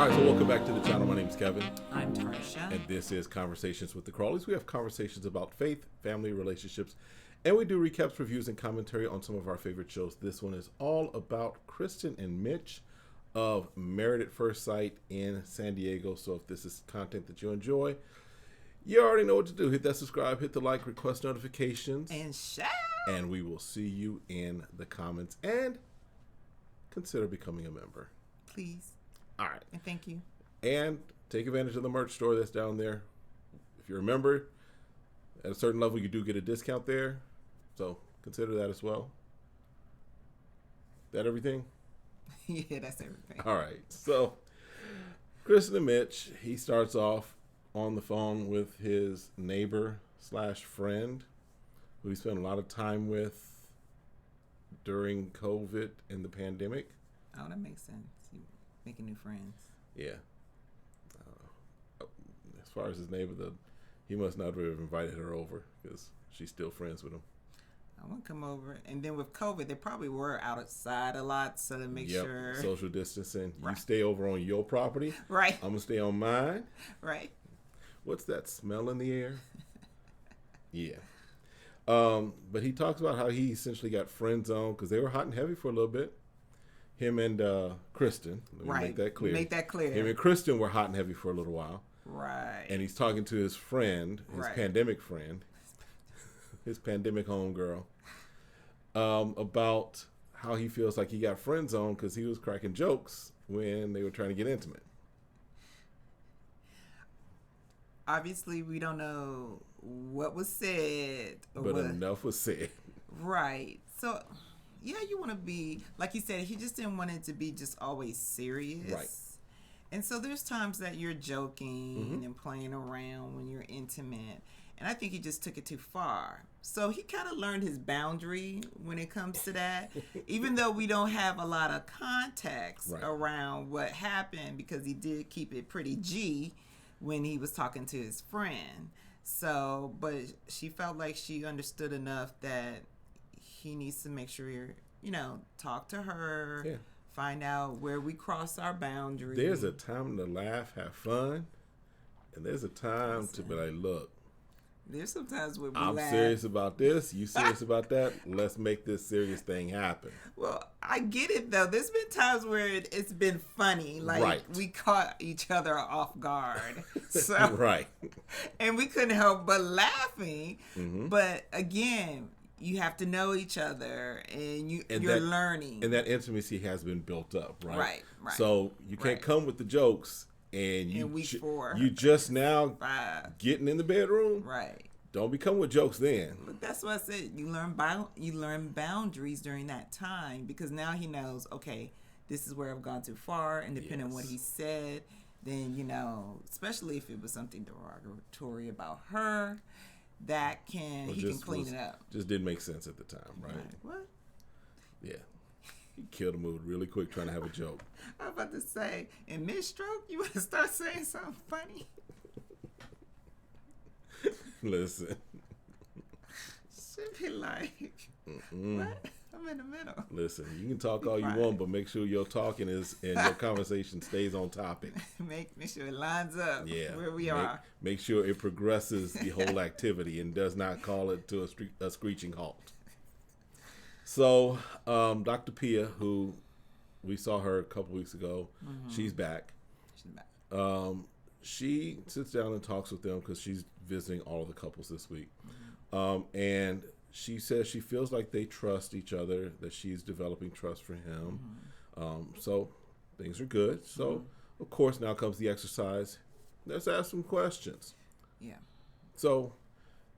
All right, so welcome back to the channel. My name is Kevin. I'm Tarsha. And this is Conversations with the Crawleys. We have conversations about faith, family, relationships, and we do recaps, reviews, and commentary on some of our favorite shows. This one is all about Krysten and Mitch of Married at First Sight in San Diego. So if this is content that you enjoy, you already know what to do. Hit that subscribe, hit the like, request notifications. And shout. And we will see you in the comments. And consider becoming a member. Please. All right. And thank you. And take advantage of the merch store that's down there. If you're a member, at a certain level, you do get a discount there. So consider that as well. That everything? Yeah, that's everything. All right. So Krysten and Mitch, he starts off on the phone with his neighbor/friend who he spent a lot of time with during COVID and the pandemic. Oh, that makes sense. You making new friends. Yeah. As far as his neighbor, he must not have invited her over because she's still friends with him. I want to come over. And then with COVID, they probably were outside a lot, so to make sure. Social distancing. Right. You stay over on your property. Right. I'm going to stay on mine. Right. What's that smell in the air? Yeah. But he talks about how he essentially got friend zoned because they were hot and heavy for a little bit. Him and Krysten. Let me make that clear. Make that clear. Him and Krysten were hot and heavy for a little while. Right. And he's talking to his friend, his pandemic friend, his pandemic homegirl, about how he feels like he got friend zoned because he was cracking jokes when they were trying to get intimate. Obviously, we don't know what was said. But enough was said. Right. So, yeah, you want to be, like you said, he just didn't want it to be just always serious. Right. And so there's times that you're joking and playing around when you're intimate. And I think he just took it too far. So he kind of learned his boundary when it comes to that, even though we don't have a lot of context around what happened because he did keep it pretty G when he was talking to his friend. So, but she felt like she understood enough that he needs to make sure talk to her, find out where we cross our boundaries. There's a time to laugh, have fun, and there's a time to be like, look, there's sometimes where we I'm laugh. serious about this, you serious about that, let's make this serious thing happen. Well, I get it though. There's been times where it's been funny, like we caught each other off guard. So and we couldn't help but laughing. But again, you have to know each other, and you're learning. And that intimacy has been built up, right? Right. So you can't come with the jokes, and in week 4, you just now 5 getting in the bedroom. Right. Don't be coming with jokes then. But that's what I said. You learn boundaries during that time because now he knows, okay, this is where I've gone too far, and depending on what he said, then especially if it was something derogatory about her, he can clean it up. Just didn't make sense at the time, right? What? Yeah. He killed the mood really quick trying to have a joke. I was about to say, in mid-stroke, you want to start saying something funny? Listen. Should be like, what? I'm in the middle. Listen, you can talk all you want, but make sure your talking and your conversation stays on topic. Make sure it lines up where we are. Make sure it progresses the whole activity and does not call it to a screeching halt. So, Dr. Pia, who we saw her a couple weeks ago, she's back. She sits down and talks with them because she's visiting all of the couples this week. And she says she feels like they trust each other, that she's developing trust for him. So things are good. So, of course, now comes the exercise. Let's ask some questions. Yeah. So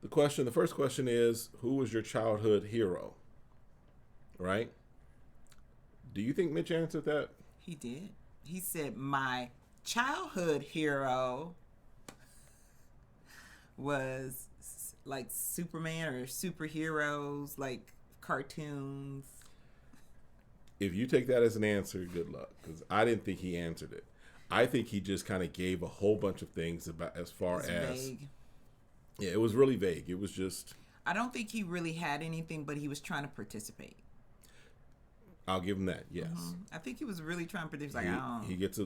the first question is, who was your childhood hero? Right? Do you think Mitch answered that? He did. He said, my childhood hero was like Superman or superheroes, like cartoons. If you take that as an answer, good luck, because I didn't think he answered it. I think he just kind of gave a whole bunch of things about as far as vague. Yeah, it was really vague. It was just, I don't think he really had anything, but he was trying to participate. I'll give him that. Yes. I think he was really trying to predict. Like, he gets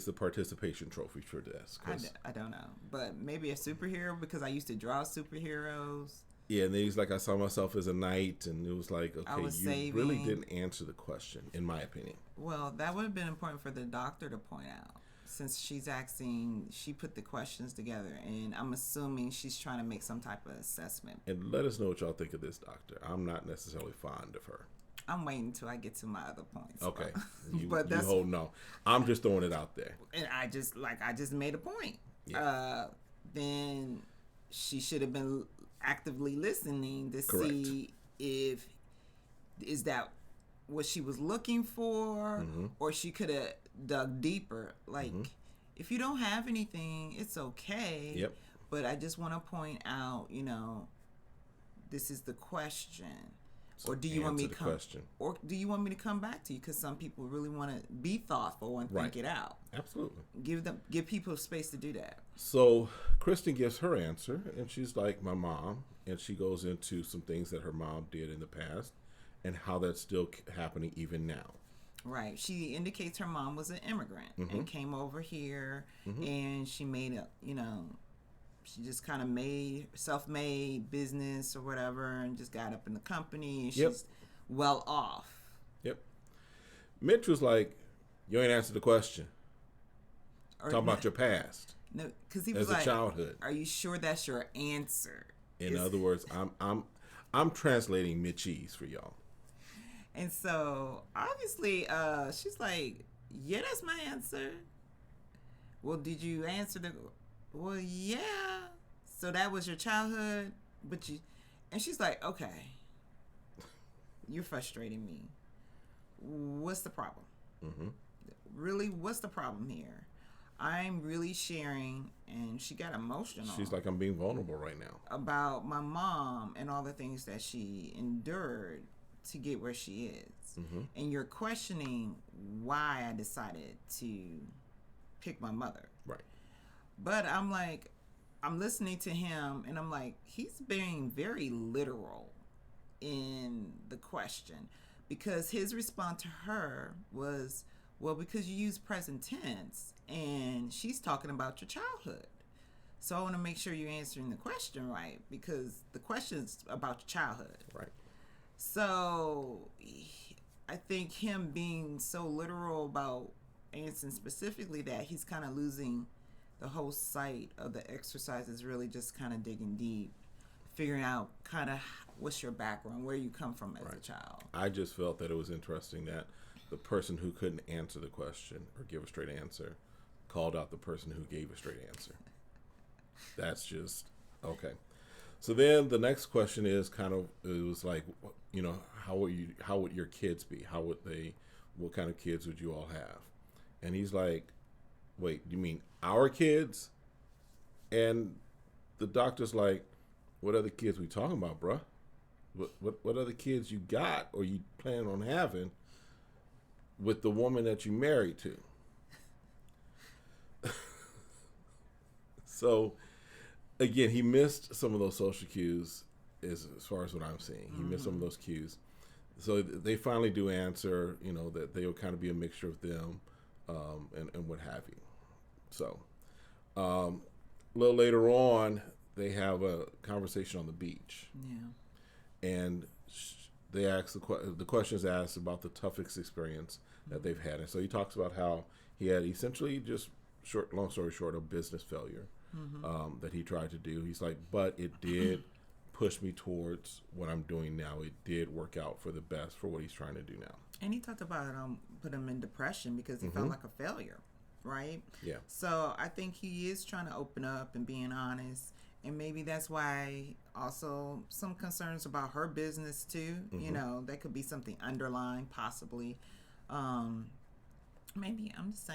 the participation trophy for this. I don't know, but maybe a superhero because I used to draw superheroes. Yeah, and then he's like, I saw myself as a knight, and it was like, okay, you really didn't answer the question, in my opinion. Well, that would have been important for the doctor to point out, since she's asking, she put the questions together, and I'm assuming she's trying to make some type of assessment. And let us know what y'all think of this doctor. I'm not necessarily fond of her. I'm waiting until I get to my other points. Okay, but that's hold no. I'm just throwing it out there. And I just made a point. Yeah. Then she should have been actively listening to see if is that what she was looking for, or she could have dug deeper. Like, if you don't have anything, it's okay. Yep. But I just want to point out, this is the question. So or do you want me to come? Question. Or do you want me to come back to you? Because some people really want to be thoughtful and think it out. Absolutely. Give people space to do that. So Krysten gives her answer, and she's like, my mom, and she goes into some things that her mom did in the past, and how that's still happening even now. Right. She indicates her mom was an immigrant and came over here, and she made she just kind of made self-made business or whatever, and just got up in the company, and she's well off. Yep. Mitch was like, you ain't answered the question. Talk about your past. No, because he was like, childhood. Are you sure that's your answer? In other words, I'm translating Mitchie's for y'all. And so obviously, she's like, yeah, that's my answer. Well, did you answer the? Well, yeah. So that was your childhood, and she's like, okay, you're frustrating me. What's the problem? Really, what's the problem here? I'm really sharing, and she got emotional. She's like, I'm being vulnerable right now. About my mom and all the things that she endured to get where she is. And you're questioning why I decided to pick my mother. Right. But I'm like, I'm listening to him, and I'm like, he's being very literal in the question, because his response to her was, well, because you use present tense, and she's talking about your childhood. So I want to make sure you're answering the question right, because the question's about your childhood. Right. So I think him being so literal about answering specifically that, he's kind of losing the whole sight of the exercise. Is really just kind of digging deep, figuring out kind of what's your background, where you come from as a child. I just felt that it was interesting that the person who couldn't answer the question or give a straight answer called out the person who gave a straight answer. That's just okay. So then the next question is it was like, how would your kids be? What kind of kids would you all have? And he's like, wait, you mean our kids? And the doctor's like, what other kids we talking about, bruh? What other kids you got or you plan on having with the woman that you married to? So, again, he missed some of those social cues as far as what I'm seeing. He missed some of those cues. So they finally do answer, that they will kind of be a mixture of them and what have you. So, a little later on, they have a conversation on the beach. Yeah. And they ask the questions asked about the toughest experience that they've had. And so he talks about how he had essentially, just long story short, a business failure that he tried to do. He's like, but it did push me towards what I'm doing now. It did work out for the best for what he's trying to do now. And he talked about put him in depression because he felt like a failure, right? Yeah. So I think he is trying to open up and being honest. And maybe that's why also some concerns about her business too. That could be something underlying possibly. Maybe I'm just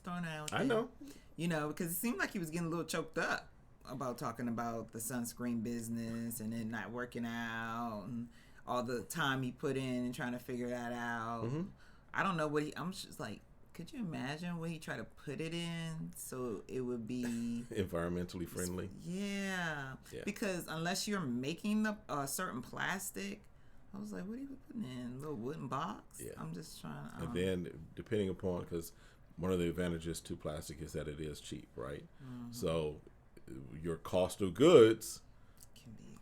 throwing it out there. I know. Because it seemed like he was getting a little choked up about talking about the sunscreen business and it not working out and all the time he put in and trying to figure that out. I don't know I'm just like, could you imagine what he tried to put it in so it would be environmentally friendly? Yeah. Because unless you're making the certain plastic, I was like, what are you putting in? A little wooden box? Yeah. I'm just trying to. And then, depending upon, because one of the advantages to plastic is that it is cheap, right? Mm-hmm. So your cost of goods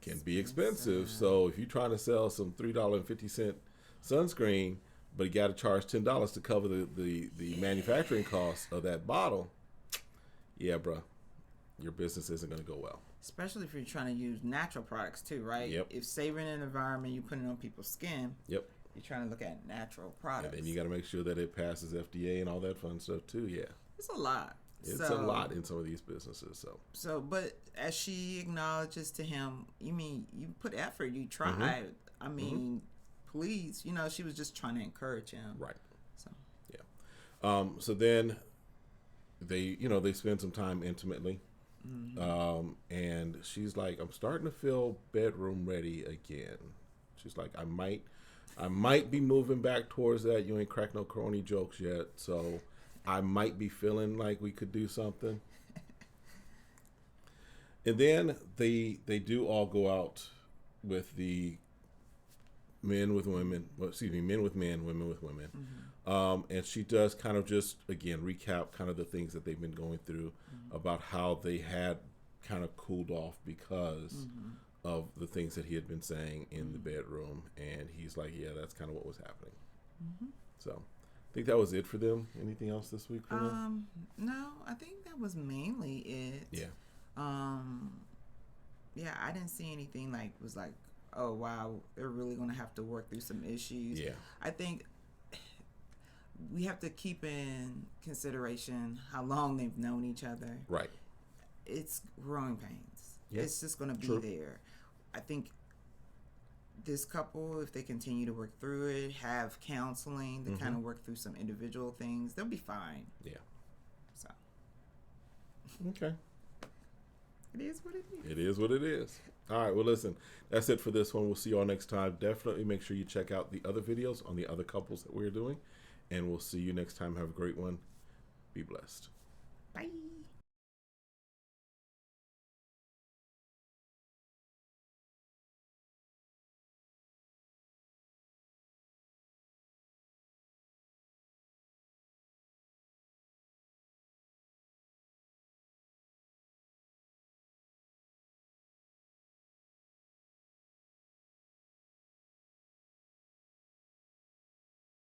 can be expensive. So if you're trying to sell some $3.50 sunscreen, but you got to charge $10 to cover the manufacturing cost of that bottle, yeah, bro, your business isn't going to go well. Especially if you're trying to use natural products too, right? Yep. If savoring an environment, you're putting it on people's skin. Yep. You're trying to look at natural products. And then you got to make sure that it passes FDA and all that fun stuff too. Yeah. It's a lot. It's a lot in some of these businesses. So, but as she acknowledges to him, you put effort, you tried. Mm-hmm. I mean, please, she was just trying to encourage him. Right. So, yeah. So then they spend some time intimately. Mm-hmm. And she's like, I'm starting to feel bedroom ready again. She's like, I might be moving back towards that. You ain't cracked no corny jokes yet, so I might be feeling like we could do something. And then they do all go out with the men with women. Well, excuse me, men with men, women with women. Mm-hmm. And she does kind of just, again, recap kind of the things that they've been going through about how they had kind of cooled off because of the things that he had been saying in the bedroom. And he's like, yeah, that's kind of what was happening. Mm-hmm. So I think that was it for them. Anything else this week for them? No, I think that was mainly it. Yeah. Yeah, I didn't see anything was like, oh wow, they're really gonna have to work through some issues. Yeah. I think we have to keep in consideration how long they've known each other. Right. It's growing pains. Yeah. It's just gonna be there. I think this couple, if they continue to work through it, have counseling to kind of work through some individual things, they'll be fine. Yeah. So. Okay. It is what it is. It is what it is. All right. Well, listen, that's it for this one. We'll see you all next time. Definitely make sure you check out the other videos on the other couples that we're doing. And we'll see you next time. Have a great one. Be blessed. Bye.